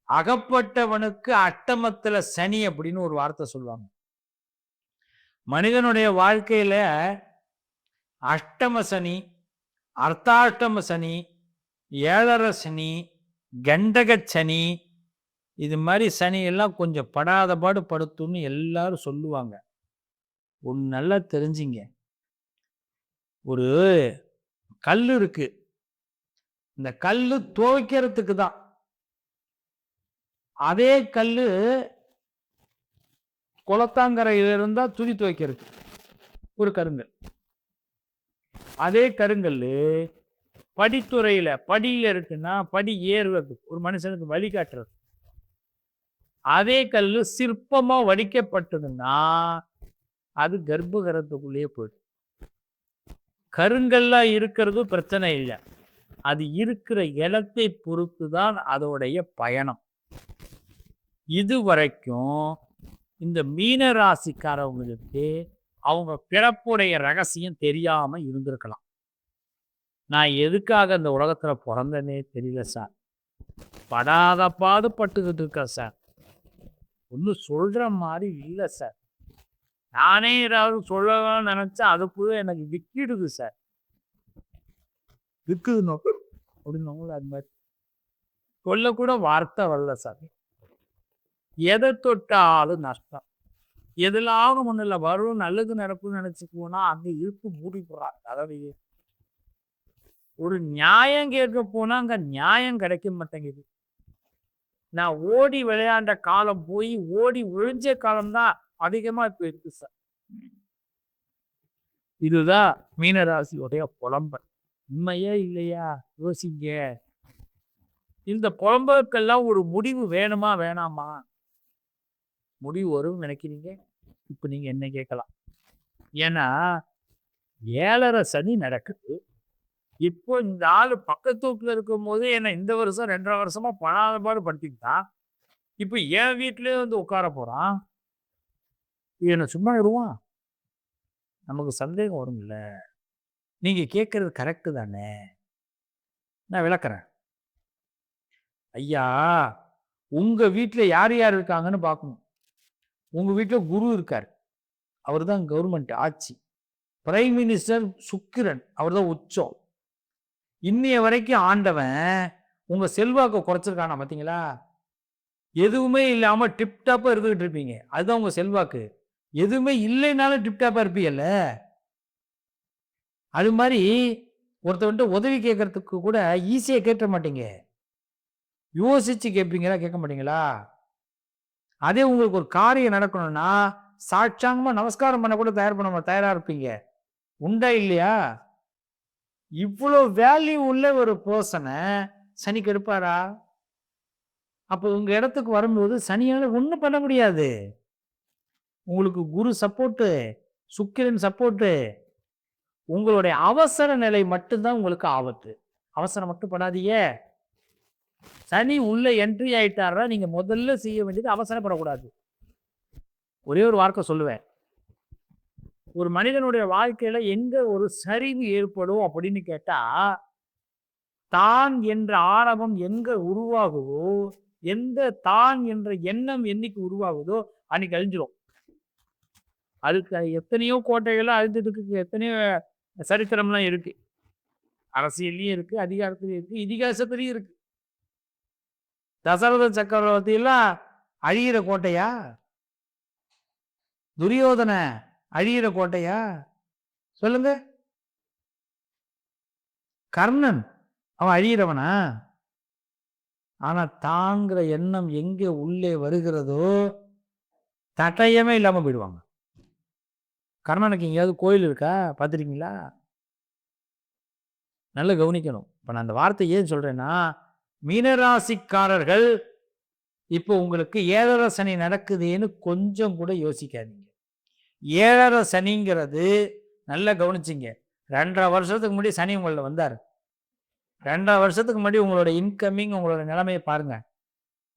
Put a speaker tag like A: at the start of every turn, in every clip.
A: அகப்பட்டவனுக்கு அஷ்டமத்துல சனி அப்படின்னு ஒரு வார்த்தை சொல்லுவாங்க. மனிதனுடைய வாழ்க்கையில அஷ்டம சனி, அர்த்தாஷ்டம சனி, ஏழரை சனி, கண்டக சனி, இது மாதிரி சனி எல்லாம் கொஞ்சம் படாத பாடு படுத்தும்னு எல்லாரும் சொல்லுவாங்க. ஒன்று நல்லா தெரிஞ்சிங்க. ஒரு கல் இருக்கு. இந்த கல்லு துவைக்கிறதுக்கு தான். அதே கல்லு குளத்தாங்கரையில் இருந்தா துணி துவைக்கிறது ஒரு கருங்கல். அதே கருங்கல்லு படித்துறையில படியில இருக்குன்னா படி ஏறுவது ஒரு மனுஷனுக்கு வழிகாட்டுறது. அதே கல்லு சிற்பமா வடிக்கப்பட்டதுன்னா அது கர்ப்பகிரகத்துக்குள்ளேயே போயிடும். கருங்கல்லா இருக்கிறது பிரச்சனை இல்லை. அது இருக்கிற இடத்தை பொறுத்து தான் அதோடைய பயணம். இதுவரைக்கும் இந்த மீன ராசிக்காரவங்களுக்கு அவங்க பிறப்புடைய ரகசியம் தெரியாம இருந்திருக்கலாம். நான் எதுக்காக இந்த உலகத்துல பிறந்தனே தெரியல சார். படாத பாடு பட்டுக்கிட்டு இருக்கேன் சார். ஒன்றும் சொல்ற மாதிரி இல்லை சார். நானே ஏதாவது சொல்லலாம்னு நினைச்சா அதுக்குள்ள எனக்கு விக்கிடுது சார். விக்குது அப்படின்னு அது மாதிரி சொல்லக்கூட வார்த்தை வரல சார். எதை தொட்டாலும் நஷ்டம். எதுலாவது ஒண்ணுல வரும் நல்லது நடக்கும்னு நினைச்சுக்குவோம்னா அங்க இருக்கு மூடி போறாங்க. அதாவது ஒரு நியாயம் கேட்க போனா அங்க நியாயம் கிடைக்க மாட்டேங்குது. நான் ஓடி விளையாண்ட காலம் போய் ஓடி விழிஞ்ச காலம்தான் அதிகமா இப்ப இருக்கு சார். இதுதான் மீனராசியோடைய புலம்பல். உண்மையே இல்லையா? யோசிங்க. இந்த புலம்பலுக்கெல்லாம் ஒரு முடிவு வேணுமா வேணாமா? முடிவு வரும் நினைக்கிறீங்க? இப்ப நீங்க என்ன கேட்கலாம். ஏன்னா 7.5 சனி நடக்குது. இப்போ இந்த ஆளு பக்கத்து வீட்டுல இருக்கும் போது என்ன இந்த வருஷம் 2.5 வருஷமா படாத பாடு படுத்திக்கிட்டான். இப்ப என் வீட்லயே வந்து உட்கார போறான். என்ன சும்மா இருவான்? நமக்கு சந்தேகம் வரும்ல. நீங்க கேட்கறது கரெக்டு தானே. நான் விளக்குறேன். ஐயா, உங்க வீட்டுல யார் யார் இருக்காங்கன்னு பார்க்கணும். உங்க வீட்டுல குரு இருக்கார். அவர் தான் கவர்மெண்ட் ஆட்சி. பிரைம் மினிஸ்டர் சுக்கிரன், அவர் தான் உச்சம். இன்னைய வரைக்கும் ஆண்டவன் உங்க செல்வாக்க குறைச்சிருக்கானா பார்த்தீங்களா? எதுவுமே இல்லாம டிப்டாப்பா இருந்துகிட்டு இருப்பீங்க. அதுதான் உங்க செல்வாக்கு. எதுவுமே இல்லைனாலும் டிப்டாப்பா இருப்பீங்கல்ல. அது மாதிரி ஒருத்தவன்ட்டு உதவி கேட்கறதுக்கு கூட ஈஸியா கேட்க மாட்டீங்க. யோசிச்சு கேட்பீங்களா? கேட்க மாட்டீங்களா? அதே உங்களுக்கு ஒரு காரியம் நடக்கணும்னா சாட்சாங்கமா நமஸ்காரம் பண்ண கூட தயாரா இருப்பீங்க. உண்டா இல்லையா? இவ்வளோ வேல்யூ உள்ள ஒரு பர்சனை சனி கெடுப்பாரா? அப்போ உங்க இடத்துக்கு வரும்போது சனியால ஒன்றும் பண்ண முடியாது. உங்களுக்கு குரு சப்போர்ட்டு, சுக்கிரன் சப்போர்ட்டு. உங்களுடைய அவசர நிலை மட்டும்தான் உங்களுக்கு ஆபத்து. அவசரம் மட்டும் படாதீங்க. சனி உள்ள என்ட்ரி ஆயிட்டாரா நீங்க முதல்ல செய்ய வேண்டியது அவசரப்படக்கூடாது. ஒரே ஒரு வார்த்தை சொல்லுவேன். ஒரு மனிதனுடைய வாழ்க்கையில எங்க ஒரு சரிவு ஏற்படும் அப்படின்னு கேட்டா, தான் என்ற ஆணவம் எங்க உருவாகுதோ, எந்த தான் என்ற எண்ணம் என்னைக்கு உருவாகுதோ அன்னைக்கு அழிஞ்சிடும். அதுக்கு எத்தனையோ கோட்டைகள்லாம் அழிஞ்சதுக்கு எத்தனையோ சரித்திரம்லாம் இருக்கு. அரசியல்லையும் இருக்கு, அதிகாரத்திலையும் இருக்கு, இதிகாசத்திலையும் இருக்கு. தசரத சக்கரவர்த்தி எல்லாம் அழியிற கோட்டையா? துரியோதன அழியிற கோட்டையா? சொல்லுங்க. கர்ணன் அவன் அழியிறவனா? ஆனா தாங்கிற எண்ணம் எங்க உள்ளே வருகிறதோ தட்டயமே இல்லாம போயிடுவாங்க. கர்ணனுக்கு எங்கேயாவது கோயில் இருக்கா? பார்த்துருக்கீங்களா? நல்லா கவனிக்கணும். இப்ப நான் அந்த வார்த்தை ஏன் சொல்றேன்னா, மீனராசிக்காரர்கள் இப்போ உங்களுக்கு 7.5 சனி நடக்குதுன்னு கொஞ்சம் கூட யோசிக்காதீங்க. 7.5 சனிங்கிறது நல்லா கவனிச்சிங்க. 2.5 வருஷத்துக்கு முன்னாடி சனி உங்கள வந்தார். 2.5 வருஷத்துக்கு முன்னாடி உங்களோட இன்கமிங் உங்களோட நிலைமையை பாருங்க.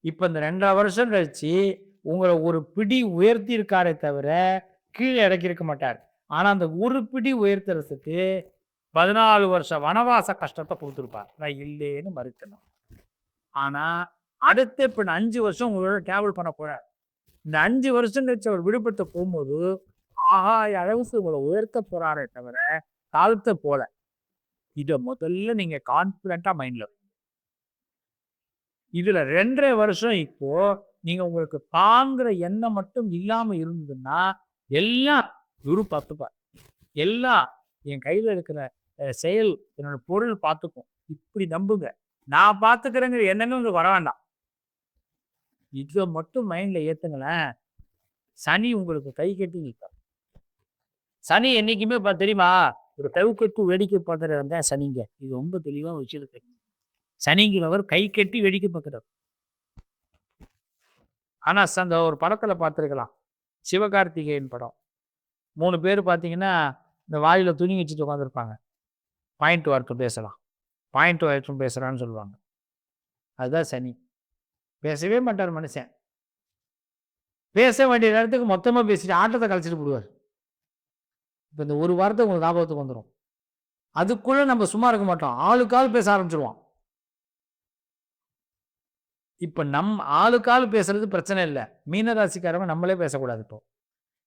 A: இப்போ இந்த 2.5 வருஷம் கழிச்சு உங்களை ஒரு பிடி உயர்த்தி இருக்காரே தவிர கீழே இறக்கியிருக்க மாட்டார். ஆனா அந்த ஒரு பிடி உயர்த்துறதுக்கு 14 வருஷம் வனவாச கஷ்டத்தை கொடுத்துருப்பார். நான் இல்லைன்னு மறுக்கணும். ஆனா அடுத்து இப்ப நான் 5 வருஷம் உங்களோட டிராவல் பண்ண போறேன். இந்த 5 வருஷம் கழிச்சு அவர் விடுபட்டு போகும்போது, ஆகாய அளவுக்கு உங்கள உயர்த்த போறாரே தவிர, தாழ்த்த போல. இத முதல்ல நீங்க கான்ஃபிடென்ட்டா மைண்ட்ல இதுல 2 1/2 வருஷம் இப்போ நீங்க உங்களுக்கு தாங்குற எண்ணம் மட்டும் இல்லாம இருந்ததுன்னா, எல்லாம் குரு பார்த்துப்பார். எல்லாம் என் கையில இருக்கிற செயல், என்னோட பொருள் பார்த்துக்கும். இப்படி நம்புங்க. நான் பார்த்துக்கிறேங்கிற எண்ணமே உங்களுக்கு வர வேண்டாம். இத மட்டும் மைண்ட்ல ஏத்துங்களேன். சனி உங்களுக்கு கை கட்டி நிற்கும். சனி என்னைக்குமே தெரியுமா? ஒரு கவுக்கட்டு வேடிக்கை பார்க்கிறவர் தான் சனிங்க. இது ரொம்ப தெளிவா வச்சிருக்கு. சனிங்கிறவர் கை கட்டி வேடிக்கை பார்க்கிறவர். ஆனா அந்த ஒரு படத்துல பார்த்திருக்கலாம். சிவகார்த்திகேயன் படம். 3 பேர் பார்த்தீங்கன்னா, இந்த வாயில துணி வச்சுட்டு உட்காந்துருப்பாங்க. பாயிண்ட் வரட்டும் பேசலாம். பாயிண்ட் வரட்டும் பேசுறான்னு சொல்லுவாங்க. அதுதான் சனி. பேசவே மாட்டார் மனுஷன். பேச வேண்டிய நேரத்துக்கு மொத்தமா பேசிட்டு ஆட்டத்த கலைச்சிட்டு போடுவார். இப்ப இந்த ஒரு வார்த்தை உங்களுக்கு ஞாபகத்துக்கு வந்துரும். அதுக்குள்ள நம்ம சும்மா இருக்க மாட்டோம். ஆளுக்கு ஆள் பேச ஆரம்பிச்சுருவோம். இப்ப ஆளுக்கு ஆள் பேசுறது பிரச்சனை இல்ல. மீன ராசிக்காரங்க நம்மளே பேசக்கூடாது இப்போ.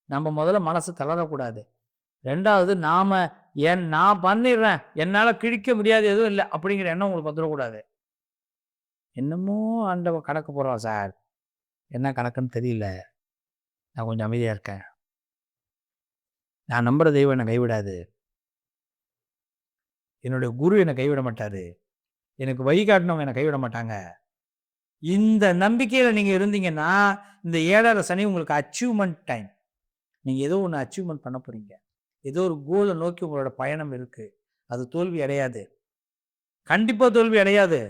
A: நம்ம முதல்ல மனசு தளரக்கூடாது. 2வது நான் பண்ணிடுறேன். என்னால கிழிக்க முடியாது எதுவும் இல்ல. அப்படிங்கிற எண்ணம் உங்களுக்கு வந்துடக்கூடாது. என்னமோ ஆண்டவன் கணக்கு போடுறான் சார். என்ன கணக்குன்னு தெரியல. நான் கொஞ்சம் அமைதியா இருக்கேன். நான் நம்புற தெய்வம் என்னை கைவிடாது. என்னுடைய குரு என்னை கைவிட மாட்டாரு. எனக்கு வழிகாட்டினவங்க என்னை கைவிட மாட்டாங்க. இந்த நம்பிக்கையில நீங்க இருந்தீங்கன்னா, இந்த 7 சனி உங்களுக்கு அச்சீவ்மெண்ட் டைம். நீங்க ஏதோ ஒண்ணு அச்சீவ்மெண்ட் பண்ண போறீங்க. ஏதோ ஒரு கோல நோக்கி உங்களோட பயணம் இருக்கு. அது தோல்வி அடையாது. கண்டிப்பா தோல்வி அடையாது.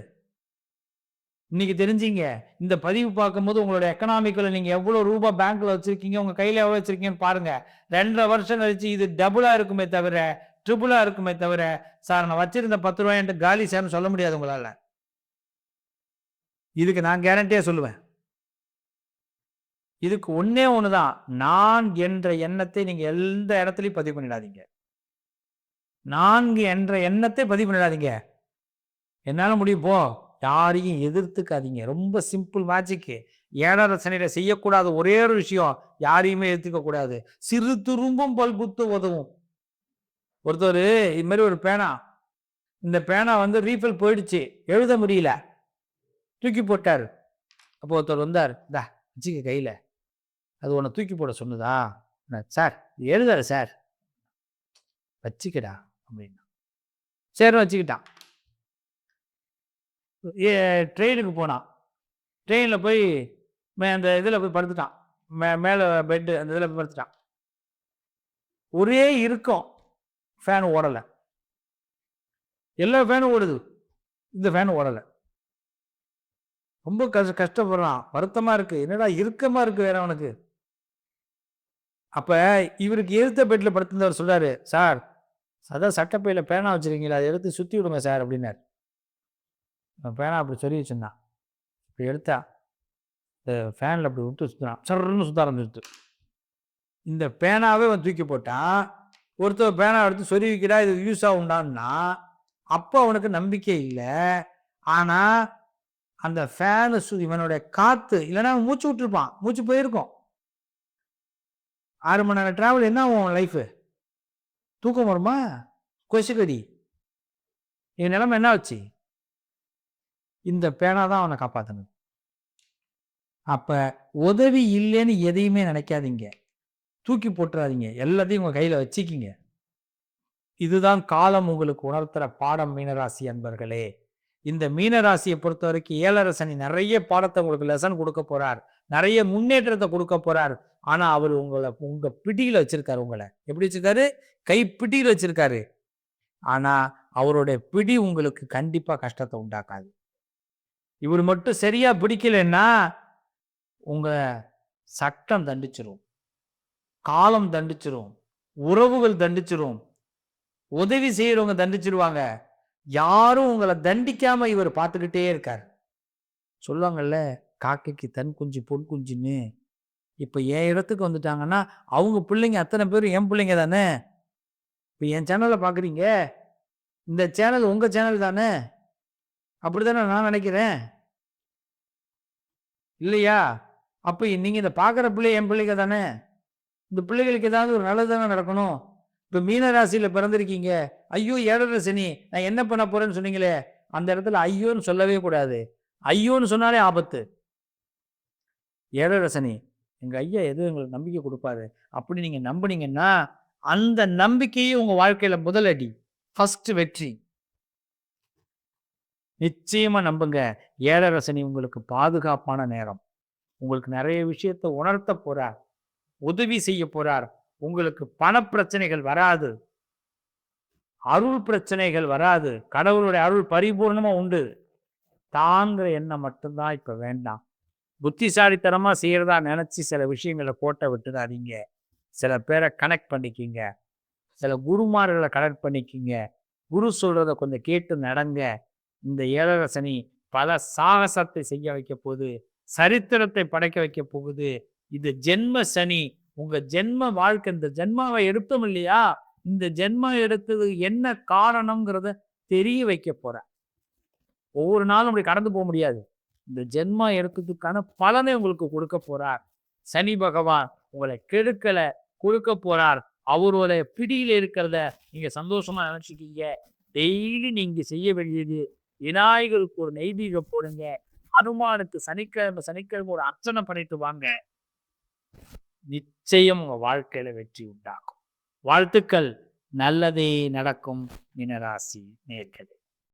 A: இன்னைக்கு தெரிஞ்சீங்க. இந்த பதிவு பார்க்கும்போது உங்களோட எக்கனாமிக்ல நீங்க எவ்வளவு ரூபா பேங்க்ல வச்சிருக்கீங்க, உங்க கையில எவ்வளவு வச்சிருக்கீங்கன்னு பாருங்க. 2 1/2 வருஷம் கழிச்சு இது டபுளா இருக்குமே தவிர, ட்ரிபிளா இருக்குமே தவிர, சார் நான் வச்சிருந்த ரூ. 10 என்கிட்ட காலி சார்ன்னு சொல்ல முடியாது உங்களால. இதுக்கு நான் கேரண்டியா சொல்லுவேன். இதுக்கு ஒண்ணே ஒண்ணுதான். நான் என்ற எண்ணத்தை நீங்க எந்த இடத்துலயும் பதிவு பண்ணிடாதீங்க. நான் என்ற எண்ணத்தை பதிவு பண்ணிடாதீங்க. என்னால முடியும் போ. யாரையும் எதிர்த்துக்காதீங்க. ரொம்ப சிம்பிள் மேஜிக்கு. 7 சனியில செய்யக்கூடாத ஒரே ஒரு விஷயம், யாரையுமே எதிர்த்துக்க கூடாது. சிறு துரும்பும் பல்புத்து உதவும். ஒருத்தரு இது மாதிரி ஒரு பேனா, இந்த பேனா ரீஃபில் போயிடுச்சு. எழுத முடியல. தூக்கி போட்டாரு. அப்போ ஒருத்தர் வந்தார். இந்தா வச்சுக்க கையில. அது உன்னை தூக்கி போட சொன்னதா? Sir எழுதாரு sir. வச்சுக்கடா அப்படின்னா. சரி வச்சுக்கிட்டான். ட்ரெயினுக்கு போனான். ட்ரெயினில் போய் அந்த இதில் போய் படுத்துட்டான். மேலே பெட்டு அந்த இதில் போய் படுத்துட்டான். ஒரே இறுக்கம். ஃபேன் ஓடலை. எல்லா ஃபேனும் ஓடுது. இந்த ஃபேன் ஓடலை. ரொம்ப கஷ்டப்படுறான். வருத்தமாக இருக்கு. என்னடா இறுக்கமா இருக்கு வேற அவனுக்கு. அப்ப இவருக்கு எதிர்த்த பெட்டில் படுத்திருந்தவர் சொல்றாரு, சார் அதான் சட்டப்பையில பேனா வச்சிருக்கீங்களா, அதை எடுத்து சுத்தி விடுங்க சார் அப்படின்னாரு. பேனா அப்படி சொல்லி வச்சிருந்தான். இப்படி எடுத்தா இந்த ஃபேனில் அப்படி விட்டு சுற்றுறான். சர்ன்னு சுத்த ஆரம்பிச்சுட்டு இந்த பேனாவே தூக்கி போட்டான். ஒருத்தர் பேனா எடுத்து சொல்லி வைக்கிறா, இது யூஸ் ஆகுண்டான்னா அப்போ அவனுக்கு நம்பிக்கை இல்லை. ஆனா அந்த ஃபேனு இவனுடைய காத்து இல்லைன்னா மூச்சு விட்டுருப்பான். மூச்சு போயிருக்கும். 6 மணி நேரம் டிராவல் என்ன ஆகும் லைஃபு? தூக்கம் வருமா? கொசுக்கடி. என் நிலைமை என்ன ஆச்சு? இந்த பேனா தான் அவனை காப்பாற்றணும். அப்ப உதவி இல்லைன்னு எதையுமே நினைக்காதீங்க. தூக்கி போட்டுறாதீங்க. எல்லாத்தையும் உங்க கையில வச்சுக்கிங்க. இதுதான் காலம் உங்களுக்கு உணர்த்துற பாடம் மீனராசி அன்பர்களே. இந்த மீனராசியை பொறுத்த வரைக்கும் 7 சனி நிறைய பாடத்தை உங்களுக்கு லெசன் கொடுக்க போறார். நிறைய முன்னேற்றத்தை கொடுக்க போறார். ஆனா அவர் உங்க பிடியில வச்சிருக்காரு. உங்களை எப்படி வச்சிருக்காரு? கை பிடியில வச்சிருக்காரு. ஆனா அவருடைய பிடி உங்களுக்கு கண்டிப்பா கஷ்டத்தை உண்டாக்காது. இவர் மட்டும் சரியா பிடிக்கலன்னா உங்க சட்டம் தண்டிச்சிரும். காலம் தண்டிச்சிரும். உறவுகள் தண்டிச்சிரும். உதவி செய்யறவங்க தண்டிச்சிருவாங்க. யாரும் உங்களை தண்டிக்காம இவர் பார்த்துக்கிட்டே இருக்கார். சொல்லுவாங்கல்ல, காக்கைக்கு தன் குஞ்சு பொன் குஞ்சுன்னு. இப்ப என் இடத்துக்கு வந்துட்டாங்கன்னா அவங்க பிள்ளைங்க அத்தனை பேரும் என் பிள்ளைங்க தானே. இப்ப என் சேனலை பாக்குறீங்க. இந்த சேனல் உங்க சேனல் தானே. அப்படித்தானே நான் நினைக்கிறேன். இல்லையா? அப்ப நீங்க இத பார்க்குற பிள்ளை என் பிள்ளைங்க தானே! இந்த பிள்ளைகளுக்கு ஏதாவது ஒரு நல்லது தானே நடக்கணும். இப்ப மீன ராசியில பிறந்திருக்கீங்க. ஐயோ! 7 சனி. நான் என்ன பண்ண போறேன்னு சொன்னீங்களே! அந்த இடத்துல ஐயோன்னு சொல்லவே கூடாது. ஐயோன்னு சொன்னாலே ஆபத்து. 7 சனி. எங்க ஐயா எது எங்களுக்கு நம்பிக்கை குடுப்பாரு. அப்படி நீங்க நம்புனீங்கன்னா, அந்த நம்பிக்கையே உங்க வாழ்க்கையில முதல் அடி. ஃபர்ஸ்ட் வெற்றி. நிச்சயமா நம்புங்க. 7 சனி உங்களுக்கு பாதுகாப்பான நேரம். உங்களுக்கு நெறைய விஷயத்த உணர்த்தப் போறார். உதவி செய்ய போறார். உங்களுக்கு பணப்பிரச்சனைகள் வராது. அருள் பிரச்சனைகள் வராது. கடவுளுடைய அருள் பரிபூர்ணமா உண்டு. தாங்கிற எண்ணம் மட்டும் தான் இப்ப வேண்டாம். புத்திசாலித்தனமா செய்யறதா நெனச்சு சில விஷயங்கள கோட்ட விட்டுறாதீங்க. சில பேர கனெக்ட் பண்ணிக்கங்க. சில குருமார்கள கனெக்ட் பண்ணிக்கங்க. குரு சொல்றத கொஞ்சம் கேட்டு நடங்க. இந்த 7 சனி பல சாகசத்தை செய்ய வைக்க போகுது. சரித்திரத்தை படைக்க வைக்க போகுது. இது ஜென்ம சனி. உங்க ஜென்ம வாழ்க்கை இந்த ஜென்மாவ எடுத்தோம் இல்லையா? இந்த ஜென்மம் எடுத்தது என்ன காரணம்ங்கிறத தெரிய வைக்க போறேன். ஒவ்வொரு நாளும் அப்படி கடந்து போ முடியாது. இந்த ஜென்மம் எடுத்ததுக்கான பலனை உங்களுக்கு கொடுக்க போறார். சனி பகவான் உங்களை கெடுக்கல, கொடுக்க போறார். அவருடைய பிடியில இருக்கிறத நீங்க சந்தோஷமா நினைச்சுக்கீங்க. டெய்லி நீங்க செய்ய வேண்டியது விநாயகருக்கு ஒரு நெய்தீகம் போடுங்க. ஹனுமானுக்கு சனிக்கிழமை சனிக்கிழமை ஒரு அர்ச்சனை பண்ணிட்டு வாங்க. நிச்சயம் உங்க வாழ்க்கையில வெற்றி உண்டாகும். வாழ்த்துக்கள். நல்லதே நடக்கும். மீனராசி நேயர்களே.